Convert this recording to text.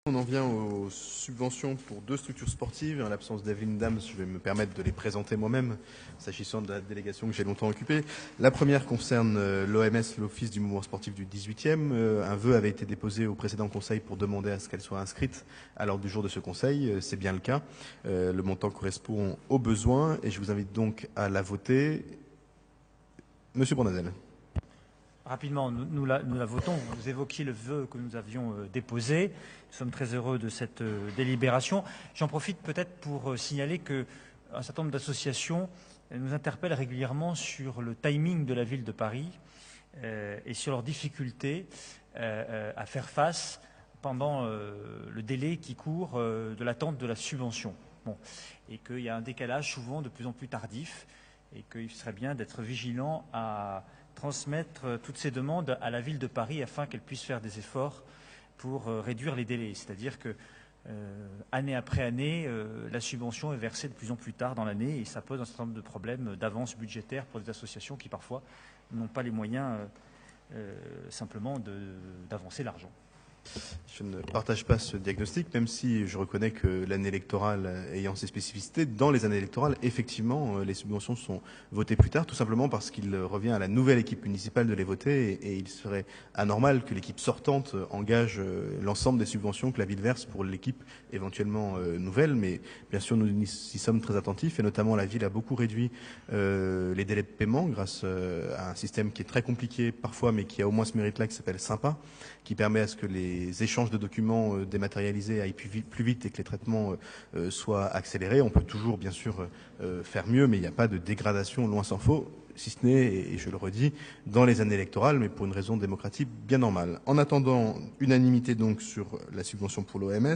On en vient aux subventions pour deux structures sportives. En l'absence d'Evelyne Dams, je vais me permettre de les présenter moi-même, s'agissant de la délégation que j'ai longtemps occupée. La première concerne l'OMS, l'Office du mouvement sportif du 18e. Un vœu avait été déposé au précédent conseil pour demander à ce qu'elle soit inscrite à l'ordre du jour de ce conseil. C'est bien le cas. Le montant correspond aux besoins et je vous invite donc à la voter. Monsieur Bournazel. Rapidement, nous la votons. Vous évoquiez le vœu que nous avions déposé. Nous sommes très heureux de cette délibération. J'en profite peut-être pour signaler qu'un certain nombre d'associations nous interpellent régulièrement sur le timing de la ville de Paris et sur leurs difficultés à faire face pendant le délai qui court de l'attente de la subvention. Bon. Et qu'il y a un décalage souvent de plus en plus tardif et qu'il serait bien d'être vigilant à transmettre toutes ces demandes à la ville de Paris afin qu'elle puisse faire des efforts pour réduire les délais. C'est-à-dire que année après année, la subvention est versée de plus en plus tard dans l'année et ça pose un certain nombre de problèmes d'avance budgétaire pour des associations qui parfois n'ont pas les moyens simplement d'avancer l'argent. Je ne partage pas ce diagnostic, même si je reconnais que l'année électorale ayant ses spécificités, dans les années électorales, effectivement, les subventions sont votées plus tard, tout simplement parce qu'il revient à la nouvelle équipe municipale de les voter et il serait anormal que l'équipe sortante engage l'ensemble des subventions que la ville verse pour l'équipe éventuellement nouvelle. Mais bien sûr, nous y sommes très attentifs et notamment la ville a beaucoup réduit les délais de paiement grâce à un système qui est très compliqué parfois, mais qui a au moins ce mérite-là, qui s'appelle Sympa, qui permet à ce que les échanges de documents dématérialisés aillent plus vite et que les traitements soient accélérés. On peut toujours, bien sûr, faire mieux, mais il n'y a pas de dégradation, loin s'en faut, si ce n'est, et je le redis, dans les années électorales, mais pour une raison démocratique bien normale. En attendant, unanimité donc sur la subvention pour l'OMS.